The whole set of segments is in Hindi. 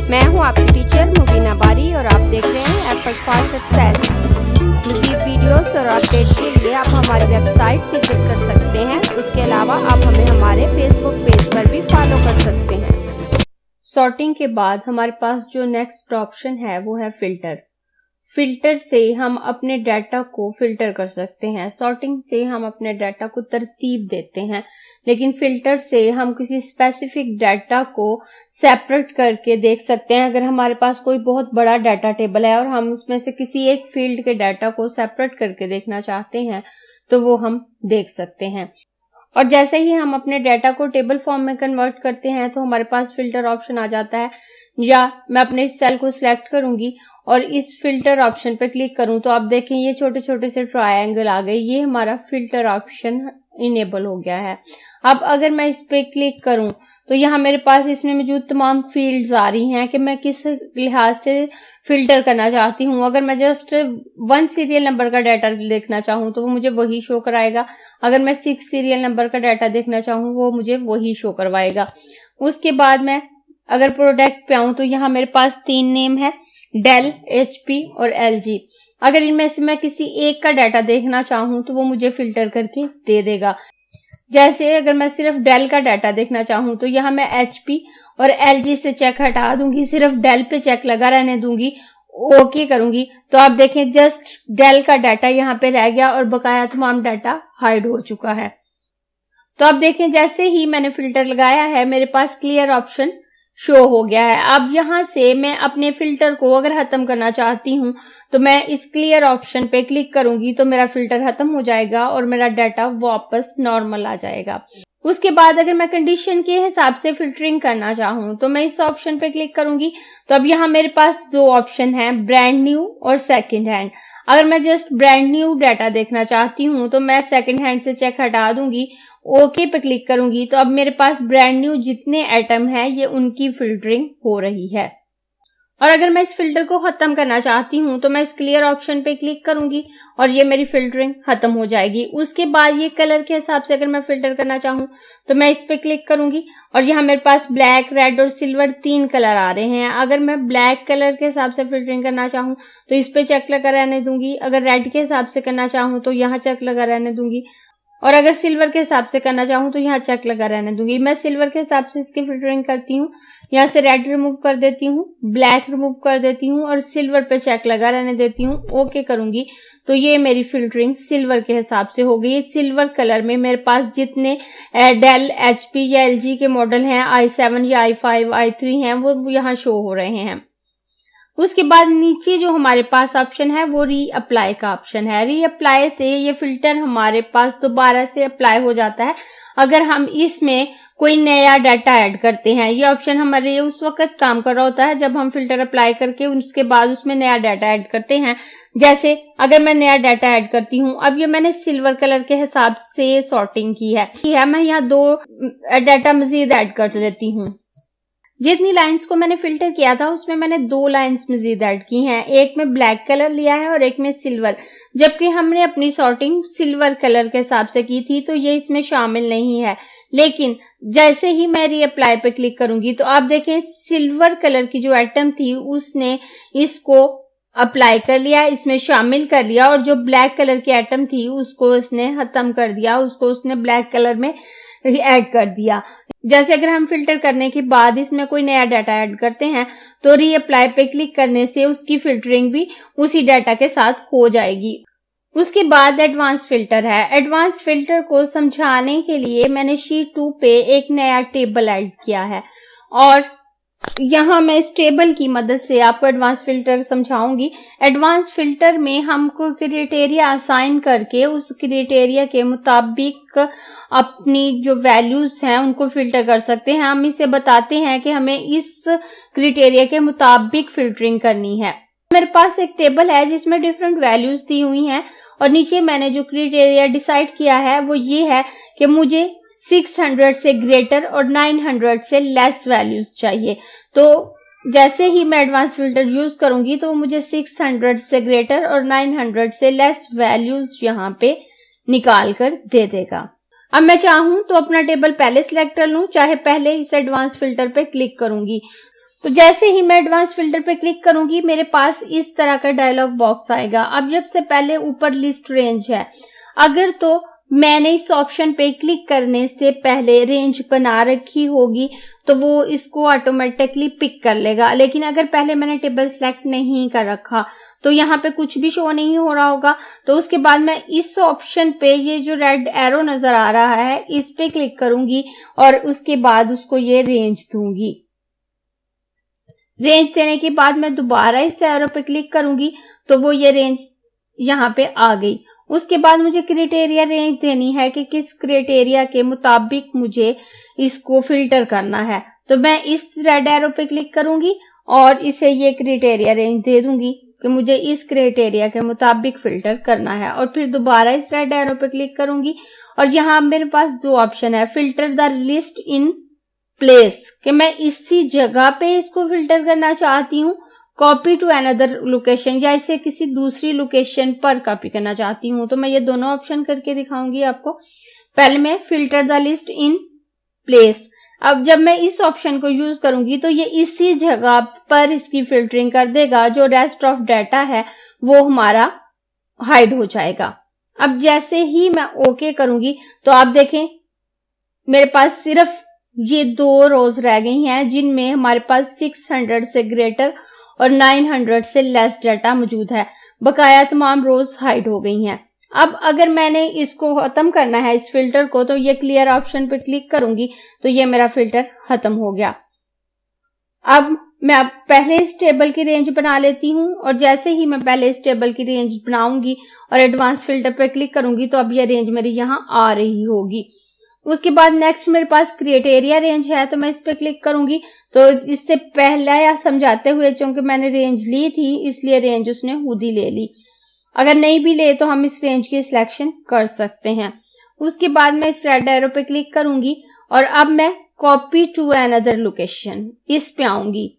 मैं हूं आपकी टीचर मुबीना बारी और आप देख रहे हैं एफर्ट फॉर सक्सेस। मज़ीद वीडियोस और अपडेट के लिए आप हमारी वेबसाइट विजिट कर सकते हैं। उसके अलावा आप हमें हमारे फेसबुक पेज पर भी फॉलो कर सकते हैं। सॉर्टिंग के बाद हमारे पास जो नेक्स्ट ऑप्शन है वो है फिल्टर। फिल्टर से हम अपने डाटा को फिल्टर कर सकते हैं। सॉर्टिंग से हम अपने डाटा को तरतीब देते हैं, लेकिन फिल्टर से हम किसी स्पेसिफिक डाटा को सेपरेट करके देख सकते हैं। अगर हमारे पास कोई बहुत बड़ा डाटा टेबल है और हम उसमें से किसी एक फील्ड के डाटा को सेपरेट करके देखना चाहते हैं तो वो हम देख सकते हैं। और जैसे ही हम अपने डाटा को टेबल फॉर्म में कन्वर्ट करते हैं तो हमारे पास फिल्टर ऑप्शन आ जाता है। या मैं अपने इस सेल को सिलेक्ट करूंगी और इस फिल्टर ऑप्शन पे क्लिक करूं तो आप देखें ये छोटे छोटे से ट्रायंगल आ गए। ये हमारा फिल्टर ऑप्शन इनेबल हो गया है। अब अगर मैं इस पे क्लिक करूं तो यहाँ मेरे पास इसमें मौजूद तमाम फील्ड्स आ रही हैं कि मैं किस लिहाज से फिल्टर करना चाहती हूँ। अगर मैं जस्ट 1 सीरियल नंबर का डाटा देखना चाहूँ तो वो मुझे वही शो कराएगा। अगर मैं 6 सीरियल नंबर का डाटा देखना चाहूँ वो मुझे वही शो करवाएगा। उसके बाद मैं अगर प्रोडक्ट पे आऊं तो यहाँ मेरे पास 3 नेम है, डेल, HP और LG। अगर इनमें से मैं किसी एक का डाटा देखना चाहूँ तो वो मुझे फिल्टर करके दे देगा। जैसे अगर मैं सिर्फ डेल का डाटा देखना चाहूँ तो यहाँ मैं HP और LG से चेक हटा दूंगी, सिर्फ डेल पे चेक लगा रहने दूंगी, ओके करूंगी तो आप देखें जस्ट डेल का डाटा यहाँ पे रह गया और बकाया तमाम डाटा हाइड हो चुका है। तो आप देखें जैसे ही मैंने फिल्टर लगाया है मेरे पास क्लियर ऑप्शन शो हो गया है। अब यहाँ से मैं अपने फिल्टर को अगर खत्म करना चाहती हूँ तो मैं इस क्लियर ऑप्शन पे क्लिक करूंगी तो मेरा फिल्टर खत्म हो जाएगा और मेरा डाटा वापस नॉर्मल आ जाएगा। उसके बाद अगर मैं कंडीशन के हिसाब से फिल्टरिंग करना चाहूँ तो मैं इस ऑप्शन पे क्लिक करूंगी तो अब यहाँ मेरे पास 2 ऑप्शन हैं, ब्रांड न्यू और सेकंड हैंड। अगर मैं जस्ट ब्रांड न्यू डाटा देखना चाहती हूँ तो मैं सेकंड हैंड से चेक हटा दूंगी, ओके पे क्लिक करूंगी तो अब मेरे पास ब्रांड न्यू जितने आइटम है ये उनकी फिल्टरिंग हो रही है। और अगर मैं इस फिल्टर को खत्म करना चाहती हूँ तो मैं इस क्लियर ऑप्शन पे क्लिक करूंगी और ये मेरी फिल्टरिंग खत्म हो जाएगी। उसके बाद ये कलर के हिसाब से अगर मैं फिल्टर करना चाहूँ तो मैं इस पे क्लिक करूंगी और यहाँ मेरे पास ब्लैक, रेड और सिल्वर 3 कलर आ रहे हैं। अगर मैं ब्लैक कलर के हिसाब से फिल्टरिंग करना चाहूँ तो इस पे चेक लगा रहने दूंगी। अगर रेड के हिसाब से करना चाहूँ तो यहाँ चेक लगा रहने दूंगी और अगर सिल्वर के हिसाब से करना चाहूँ तो यहाँ चेक लगा रहने दूंगी। मैं सिल्वर के हिसाब से इसकी फिल्टरिंग करती हूँ। यहाँ से रेड रिमूव कर देती हूँ, ब्लैक रिमूव कर देती हूँ और सिल्वर पे चेक लगा रहने देती हूँ, ओके करूंगी तो ये मेरी फिल्टरिंग सिल्वर के हिसाब से हो गई। सिल्वर कलर में मेरे पास जितने डेल, HP या LG के मॉडल हैं, i7 या i5, i3 हैं वो यहाँ शो हो रहे हैं। उसके बाद नीचे जो हमारे पास ऑप्शन है वो रीअप्लाई का ऑप्शन है। रीअप्लाई से ये फिल्टर हमारे पास दोबारा से अप्लाई हो जाता है अगर हम इसमें कोई नया डाटा ऐड करते हैं। ये ऑप्शन हमारे लिए उस वक्त काम कर रहा होता है जब हम फिल्टर अप्लाई करके उसके बाद उसमें नया डाटा ऐड करते हैं। जैसे अगर मैं नया डाटा ऐड करती हूँ, अब ये मैंने सिल्वर कलर के हिसाब से सॉर्टिंग की है, मैं यहाँ 2 डाटा मजीद ऐड कर देती हूँ। जितनी लाइंस को मैंने फिल्टर किया था उसमें मैंने 2 लाइंस मजीद ऐड की हैं। एक में ब्लैक कलर लिया है और एक में सिल्वर, जबकि हमने अपनी सॉर्टिंग सिल्वर कलर के हिसाब से की थी तो ये इसमें शामिल नहीं है। लेकिन जैसे ही मैं रीअप्लाई पे क्लिक करूंगी तो आप देखें सिल्वर कलर की जो आइटम थी उसने इसको अप्लाई कर लिया, इसमें शामिल कर लिया और जो ब्लैक कलर की आइटम थी उसको इसने खत्म कर दिया, उसको उसने ब्लैक कलर में ऐड कर दिया। जैसे अगर हम फिल्टर करने के बाद इसमें कोई नया डाटा ऐड करते हैं तो रीअप्लाई पे क्लिक करने से उसकी फिल्टरिंग भी उसी डाटा के साथ हो जाएगी। उसके बाद एडवांस फिल्टर है। एडवांस फिल्टर को समझाने के लिए मैंने शीट 2 पे एक नया टेबल ऐड किया है और यहाँ मैं इस टेबल की मदद से आपको एडवांस फिल्टर समझाऊंगी। एडवांस फिल्टर में हमको क्राइटेरिया असाइन करके उस क्राइटेरिया के मुताबिक अपनी जो वैल्यूज हैं उनको फिल्टर कर सकते हैं। हम इसे बताते हैं कि हमें इस क्राइटेरिया के मुताबिक फिल्टरिंग करनी है। मेरे पास एक टेबल है जिसमें डिफरेंट वैल्यूज दी हुई हैं और नीचे मैंने जो क्राइटेरिया डिसाइड किया है वो ये है कि मुझे 600 से ग्रेटर और 900 से लेस वैल्यूज चाहिए। तो जैसे ही मैं एडवांस फिल्टर यूज करूंगी तो मुझे 600 से ग्रेटर और 900 से लेस वैल्यूज यहाँ पे निकाल कर दे देगा। अब मैं चाहूं तो अपना टेबल पहले सिलेक्ट कर लूं, चाहे पहले इस एडवांस फिल्टर पे क्लिक करूंगी। तो जैसे ही मैं एडवांस फिल्टर पे क्लिक करूंगी मेरे पास इस तरह का डायलॉग बॉक्स आएगा। अब जब से पहले ऊपर लिस्ट रेंज है, अगर तो मैंने इस ऑप्शन पे क्लिक करने से पहले रेंज बना रखी होगी तो वो इसको ऑटोमेटिकली पिक कर लेगा, लेकिन अगर पहले मैंने टेबल सेलेक्ट नहीं कर रखा तो यहाँ पे कुछ भी शो नहीं हो रहा होगा। तो उसके बाद मैं इस ऑप्शन पे ये जो रेड एरो नजर आ रहा है इस पे क्लिक करूंगी और उसके बाद उसको ये रेंज दूंगी। रेंज देने के बाद मैं दोबारा इस एरो पे क्लिक करूंगी तो वो ये रेंज यहाँ पे आ गई। उसके बाद मुझे क्राइटेरिया रेंज देनी है कि किस क्राइटेरिया के मुताबिक मुझे इसको फिल्टर करना है। तो मैं इस रेड एरो पे क्लिक करूंगी और इसे ये क्राइटेरिया रेंज दे दूंगी कि मुझे इस क्राइटेरिया के मुताबिक फिल्टर करना है, और फिर दोबारा इस रेड एरो पे क्लिक करूंगी और यहाँ मेरे पास दो ऑप्शन है, filter the list in place, कि मैं इसी जगह पे इसको फिल्टर करना चाहती हूँ, कॉपी टू अनदर लोकेशन या इसे किसी दूसरी लोकेशन पर कॉपी करना चाहती हूँ। तो मैं ये दोनों ऑप्शन करके दिखाऊंगी आपको। पहले मैं filter the list in place, अब जब मैं इस ऑप्शन को यूज करूंगी तो ये इसी जगह पर इसकी फिल्टरिंग कर देगा, जो रेस्ट ऑफ डाटा है वो हमारा हाइड हो जाएगा। अब जैसे ही मैं ओके करूंगी तो आप देखें मेरे पास सिर्फ ये दो रोज रह गई हैं जिनमें हमारे पास 600 से ग्रेटर और 900 से लेस डाटा मौजूद है। बकाया तमाम रोज हाइड हो गई हैं। अब अगर मैंने इसको खत्म करना है इस फिल्टर को तो ये क्लियर ऑप्शन पे क्लिक करूंगी तो ये मेरा फिल्टर खत्म हो गया। अब मैं पहले इस टेबल की रेंज बना लेती हूँ और जैसे ही मैं पहले इस टेबल की रेंज बनाऊंगी और एडवांस फिल्टर पे क्लिक करूंगी तो अब ये रेंज मेरी यहाँ आ रही होगी। उसके बाद नेक्स्ट मेरे पास क्राइटेरिया रेंज है तो मैं इस पे क्लिक करूंगी तो इससे पहले या समझाते हुए चूंकि मैंने रेंज ली थी इसलिए रेंज उसने खुद ही ले ली। अगर नहीं भी ले तो हम इस रेंज की सिलेक्शन कर सकते हैं। उसके बाद मैं इस रेड एरो पे क्लिक करूंगी और अब मैं कॉपी टू अनदर लोकेशन इस पे आऊंगी।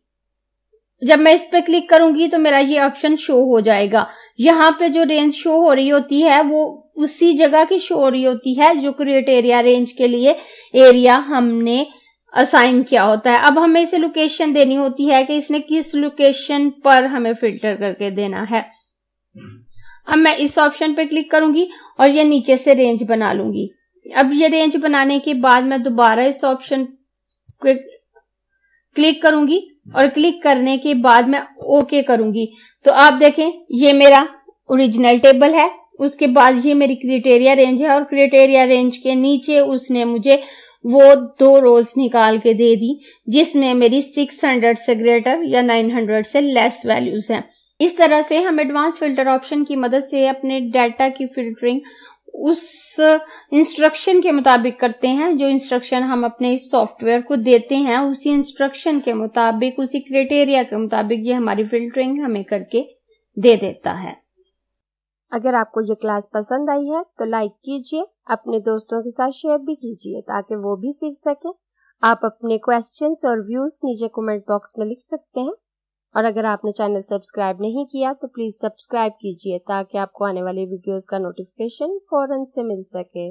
जब मैं इस पे क्लिक करूंगी तो मेरा ये ऑप्शन शो हो जाएगा। यहाँ पे जो रेंज शो हो रही होती है वो उसी जगह की शो हो रही होती है जो क्राइटेरिया रेंज के लिए एरिया हमने असाइन किया होता है। अब हमें इसे लोकेशन देनी होती है कि इसने किस लोकेशन पर हमें फिल्टर करके देना है। अब मैं इस ऑप्शन पे क्लिक करूंगी और ये नीचे से रेंज बना लूंगी। अब ये रेंज बनाने के बाद मैं दोबारा इस ऑप्शन पे क्लिक करूंगी और क्लिक करने के बाद मैं ओके करूंगी तो आप देखें ये मेरा ओरिजिनल टेबल है। उसके बाद ये मेरी क्राइटेरिया रेंज है और क्राइटेरिया रेंज के नीचे उसने मुझे वो दो रोज निकाल के दे दी जिसमें मेरी 600 से ग्रेटर या 900 से लेस वैल्यूज हैं। इस तरह से हम एडवांस फिल्टर ऑप्शन की मदद से अपने डाटा की फिल्टरिंग उस इंस्ट्रक्शन के मुताबिक करते हैं जो इंस्ट्रक्शन हम अपने सॉफ्टवेयर को देते हैं। उसी इंस्ट्रक्शन के मुताबिक उसी क्राइटेरिया के मुताबिक ये हमारी फिल्टरिंग हमें करके दे देता है। अगर आपको ये क्लास पसंद आई है तो लाइक कीजिए, अपने दोस्तों के साथ शेयर भी कीजिए ताकि वो भी सीख सकें। आप अपने क्वेश्चंस और व्यूज नीचे कमेंट बॉक्स में लिख सकते हैं और अगर आपने चैनल सब्सक्राइब नहीं किया तो प्लीज सब्सक्राइब कीजिए ताकि आपको आने वाली वीडियोस का नोटिफिकेशन फौरन से मिल सके।